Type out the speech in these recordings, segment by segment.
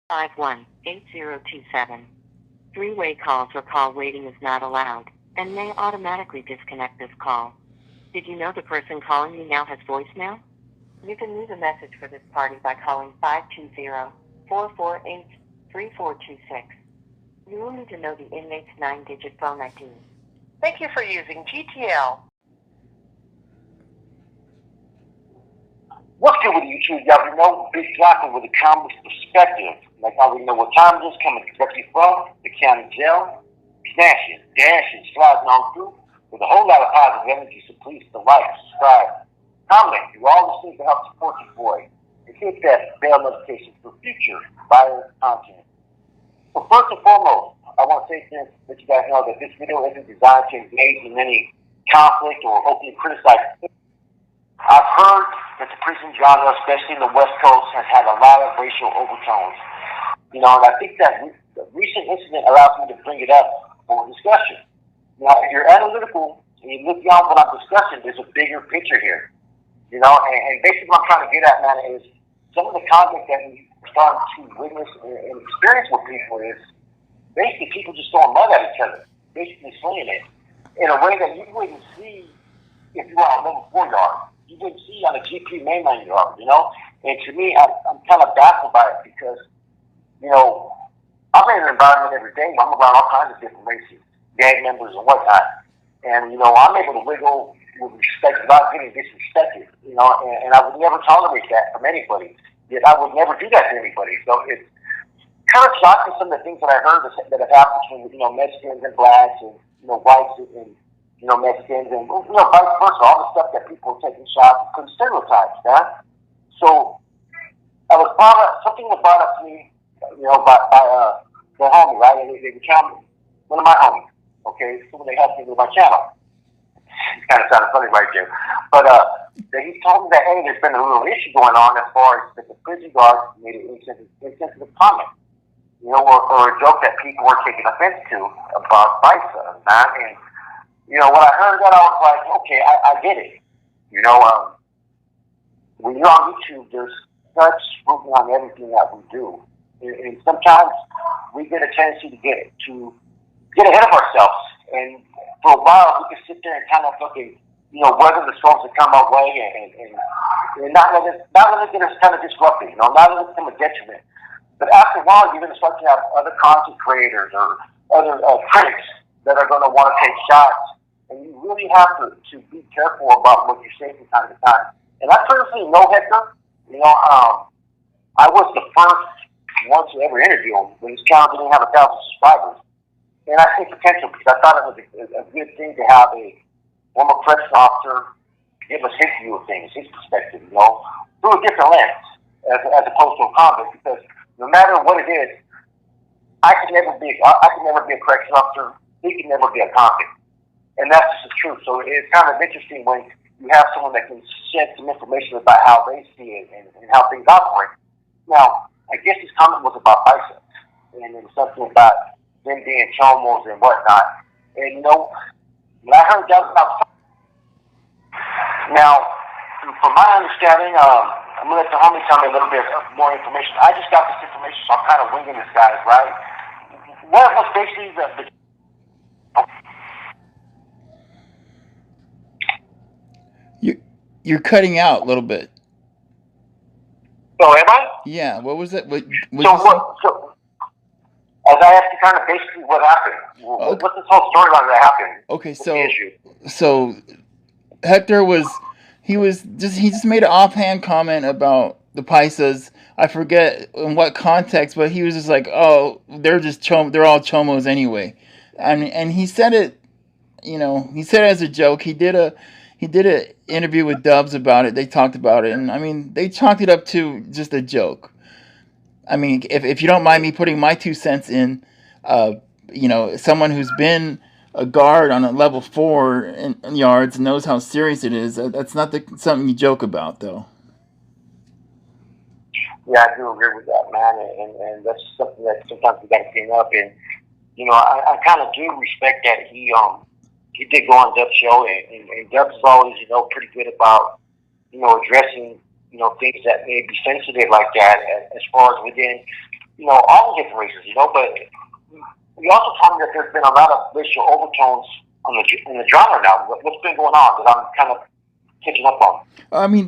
518027. Three-way calls or call waiting is not allowed and may automatically disconnect this call. Did you know the person calling you now has voicemail? You can leave a message for this party by calling 520-448-3426. You will need to know the inmate's 9-digit phone ID. Thank you for using GTL. What's good with YouTube? Y'all know Big Dropping with a comics perspective. Like how we know what time it is, coming directly from the county jail. Smashing, dashing, sliding on through with a whole lot of positive energy. So please to like, subscribe, comment. Do all the things to help support your boy. And hit that bell notification for future viral content. So first and foremost, I want to say this, let you guys know that this video isn't designed to engage in any conflict or openly criticize. I've heard that the prison genre, especially in the West Coast, has had a lot of racial overtones. And I think that the recent incident allows me to bring it up for discussion. Now, if you're analytical and you look beyond what I'm discussing, there's a bigger picture here. And basically what I'm trying to get at, man, is some of the conflict that we start to witness and experience with people is basically people just throwing mud at each other, basically slinging it in a way that you wouldn't see if you were on level 4 yard. You wouldn't see on a GP mainline yard, And to me, I'm kind of baffled by it because, I'm in an environment every day where I'm around all kinds of different races, gang members and whatnot. And, I'm able to wiggle with respect without getting disrespected, and I would never tolerate that from anybody. Yet I would never do that to anybody. So it's kind of shocking some of the things that I heard that have happened between, Mexicans and blacks and, whites and, Mexicans and, vice versa, all the stuff that people are taking shots and putting stereotypes, man. So something was brought up to me, by the homie, right? And they were one of my homies, okay? So they helped me with my channel. It kind of sounded funny right there. But he told me that, hey, there's been a little issue going on as far as that the prison guard made an insensitive comment, or a joke that people were taking offense to about FISA, man. And, when I heard that, I was like, okay, I get it. When you're on YouTube, there's such scrutiny on everything that we do. And sometimes we get a tendency to get ahead of ourselves. And for a while, we can sit there and kind of fucking, weather the storms that come our way and not let it get us kind of disrupted, not let it become a detriment. But after a while, you're going to start to have other content creators or other critics that are going to want to take shots. And you really have to be careful about what you say from time to time. And I personally know Hector. I was the first one to ever interview him when his channel didn't have 1,000 subscribers. And I see potential because I thought it was a good thing to have a former correction officer give us his view of things, his perspective, through a different lens as opposed to a convict. Because no matter what it is, I could never be a correction officer. He could never be a convict. And that's just the truth. So it's kind of interesting when you have someone that can shed some information about how they see it and how things operate. Now, I guess his comment was about biceps, and it was something about them being chomos and whatnot. And when I heard that about now, from my understanding, I'm gonna let the homie tell me a little bit more information. I just got this information, so I'm kind of winging this, guys, right? What was basically the You're cutting out a little bit. So am I? Yeah. What was it? So as I asked you kind of basically what happened. Okay. What's this whole storyline that happened? Okay, so Hector he just made an offhand comment about the Paisas. I forget in what context, but he was just like, "Oh, they're all chomos anyway," and he said it. He said it as a joke. He did an interview with Dubs about it. They talked about it, and they chalked it up to just a joke. If you don't mind me putting my 2 cents in, someone who's been a guard on a level 4 in yards knows how serious it is. That's not something you joke about, though. Yeah, I do agree with that, man, and that's something that sometimes we got to clean up. And I kind of do respect that he did go on Dub's show, and Dubs is always pretty good about addressing things that may be sensitive like that as far as within all the different races, but we also told me that there's been a lot of racial overtones in the genre now. What's been going on that I'm kind of catching up on? I mean,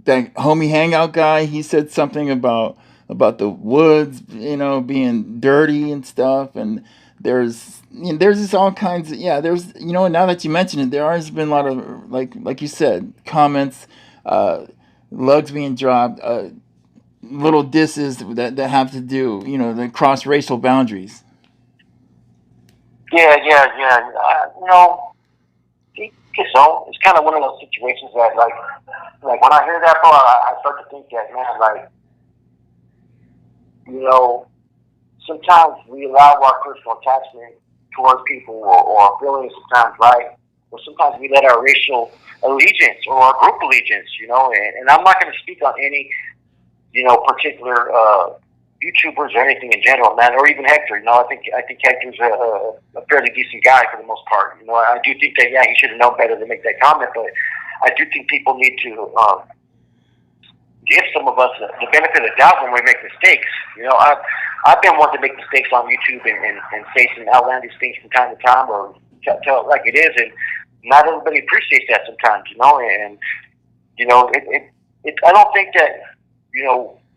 that homie hangout guy. He said something about the woods, being dirty and stuff. And there's just all kinds of, yeah. There's, now that you mention it, there has been a lot of, like you said, comments, uh, lugs being dropped, little disses that have to do, that cross racial boundaries. Yeah, yeah, yeah. It's kind of one of those situations that, like when I hear that, bro, I start to think that, man, like, you know, sometimes we allow our personal attachment towards people or feelings sometimes, right? Or sometimes we let our racial allegiance or our group allegiance, and I'm not going to speak on any, particular YouTubers or anything in general, man, or even Hector. I think Hector's a fairly decent guy for the most part. I do think that, yeah, he should have known better to make that comment, but I do think people need to give some of us the benefit of the doubt when we make mistakes. I've been one to make mistakes on YouTube and say some outlandish things from time to time, or tell it like it is, and not everybody appreciates that sometimes, and I don't think that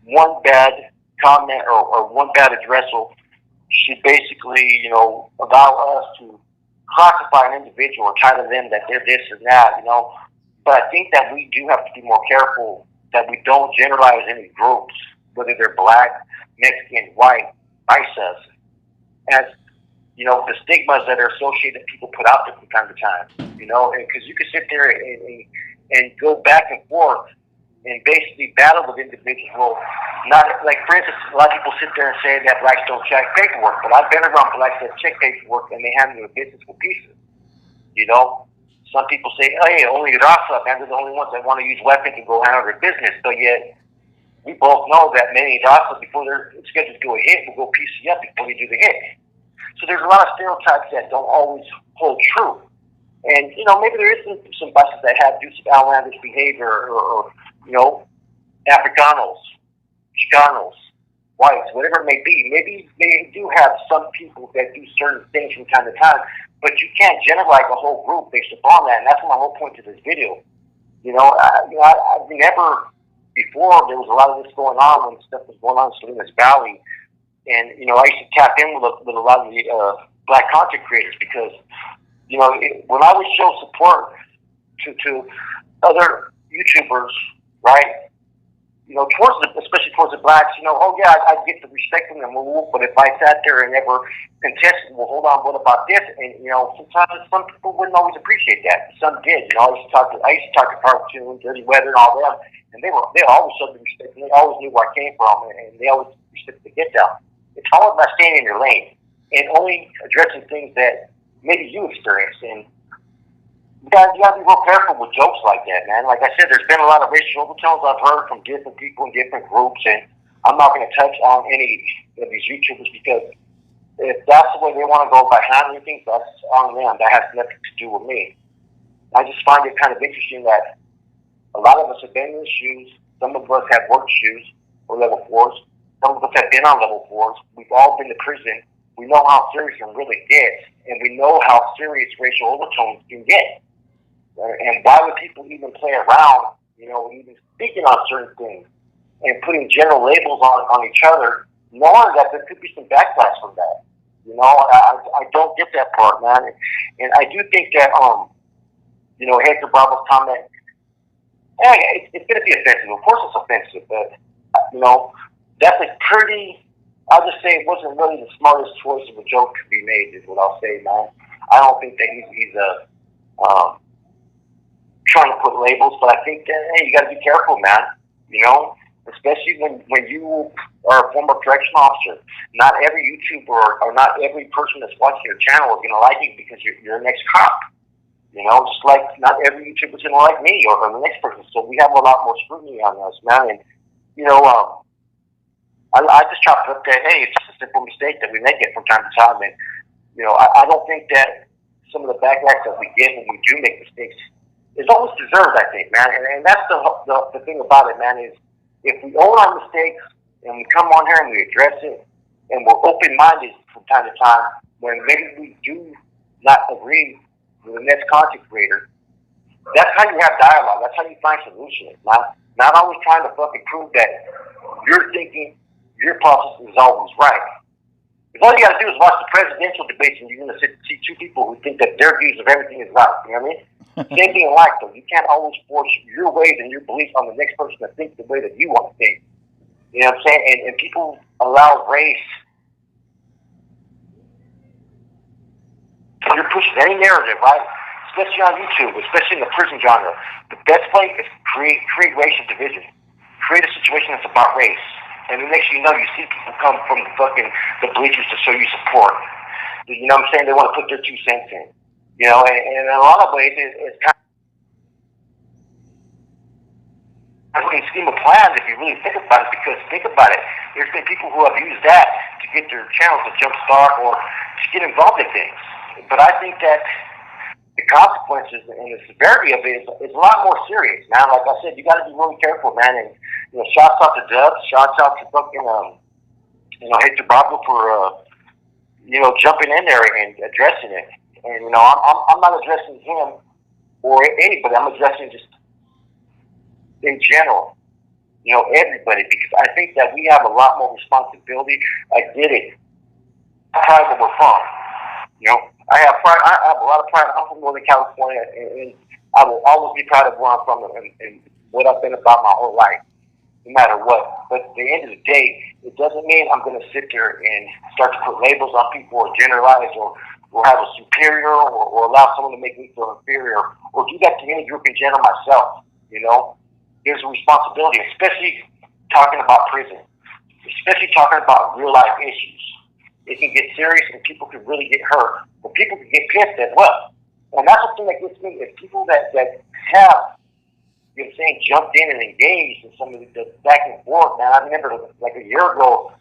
one bad comment or one bad addressal should basically allow us to classify an individual or title them that they're this and that, But I think that we do have to be more careful that we don't generalize any groups, whether they're black, Mexican, white, ISIS, as the stigmas that are associated people put out there from time to time, because you can sit there and go back and forth and basically battle with individuals. Not like, for instance, a lot of people sit there and say that blacks don't check paperwork, but I've been around blacks that check paperwork and they handle their business with pieces. Some people say, hey, only Raza, man, they're the only ones that want to use weapons and go handle their business. But yet, we both know that many Raza, before they're scheduled to do a hit, will go PC up before they do the hit. So there's a lot of stereotypes that don't always hold true. And, maybe there is some buses that do some outlandish behavior or Africanos, Chicanos, whites, whatever it may be. Maybe they do have some people that do certain things from time to time, but you can't generalize a whole group based upon that, and that's my whole point to this video. I've never, before there was a lot of this going on when stuff was going on in Salinas Valley, and, I used to tap in with a lot of the black content creators because, when I would show support to other YouTubers, right, especially towards the blacks, oh yeah, I'd get the respect from them, but if I sat there and never contested, well, hold on, what about this? And, sometimes some people wouldn't always appreciate that. Some did, I used to talk to Cartoon, Dirty Weather, and all them, and they always showed the respect, and they always knew where I came from, and they always respected the get down. It's all about staying in your lane and only addressing things that maybe you experienced. And you gotta be real careful with jokes like that, man. Like I said, there's been a lot of racial overtones I've heard from different people in different groups, and I'm not going to touch on any of these YouTubers because if that's the way they want to go by handling things, that's on them. That has nothing to do with me. I just find it kind of interesting that a lot of us have been in the shoes. Some of us have worked shoes or level 4s. Some of us have been on level 4s. We've all been to prison. We know how serious it really gets, and we know how serious racial overtones can get. And why would people even play around, even speaking on certain things and putting general labels on each other, knowing that there could be some backlash from that? I don't get that part, man. And I do think that, Hector Bravo's comment, it's going to be offensive. Of course it's offensive, but, that's a pretty, I'll just say it wasn't really the smartest choice of a joke to be made, is what I'll say, man. I don't think that he's trying to put labels, but I think that, hey, you got to be careful, man. Especially when you are a former correctional officer. Not every YouTuber or not every person that's watching your channel is going to like you because you're an ex-cop. Just like not every YouTuber is going to like me or the next person. So we have a lot more scrutiny on us, man. And, I just chop it up that, hey, it's just a simple mistake that we make it from time to time. And, I don't think that some of the backlash that we get when we do make mistakes is always deserved, I think, man. And that's the thing about it, man, is if we own our mistakes and we come on here and we address it, and we're open-minded from time to time when maybe we do not agree with the next content creator. That's how you have dialogue. That's how you find solutions. Not always trying to fucking prove that you're thinking your process is always right. Because all you got to do is watch the presidential debates, and you're going to see two people who think that their views of everything is right. You know what I mean? Same thing in life, though. You can't always force your ways and your beliefs on the next person to think the way that you want to think. You know what I'm saying? And people allow race. You're pushing any narrative, right? Especially on YouTube, especially in the prison genre. The best way is create racial division. Create a situation that's about race. And the next thing you know, you see people come from the bleachers to show you support. You know what I'm saying? They want to put their 2 cents in. You know, and in a lot of ways, it's kind of a scheme of plans if you really think about it. Because think about it, there's been people who have used that to get their channels to jumpstart or to get involved in things. But I think that the consequences and the severity of it is a lot more serious, man. Like I said, you got to be really careful, man. And you know, shouts out to Dubs, shouts out to fucking Hector for jumping in there and addressing it. And you know, I'm not addressing him or anybody. I'm addressing just in general, you know, everybody, because I think that we have a lot more responsibility. I get it. Pride where we're from. You know, I have pride. I have a lot of pride. I'm from Northern California, and I will always be proud of where I'm from and what I've been about my whole life, no matter what. But at the end of the day, it doesn't mean I'm going to sit there and start to put labels on people or generalize or have a superior or allow someone to make me feel inferior or do that to any group in general myself. You know, there's a responsibility, especially talking about prison, especially talking about real life issues. It can get serious and people can really get hurt, but people can get pissed as well. And that's the thing that gets me is people that have, you know, saying jumped in and engaged in some of the back and forth. Man, I remember like a year ago,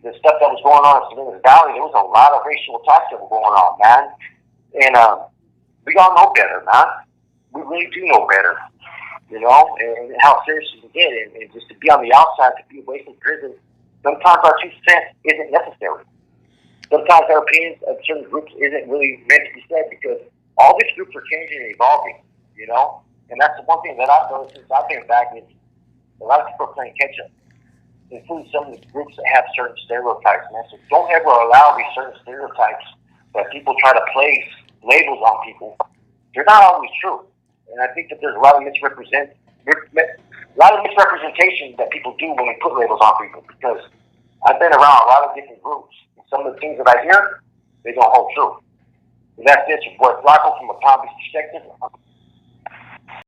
the stuff that was going on in Salinas Valley, there was a lot of racial attacks that were going on, man. And we all know better, man. We really do know better, you know, and how serious it can get. And just to be on the outside, to be away from prison, sometimes our 2 cents isn't necessary. Sometimes our opinions of certain groups isn't really meant to be said because all these groups are changing and evolving, you know? And that's the one thing that I've noticed since I've been back is a lot of people are playing catch-up, including some of the groups that have certain stereotypes, man. So don't ever allow these certain stereotypes that people try to place labels on people. They're not always true. And I think that there's a lot of misrepresentation that people do when they put labels on people because I've been around a lot of different groups. Some of the things that I hear, they don't hold true. And that's it. What Rocco from a Palm Beach perspective, I'm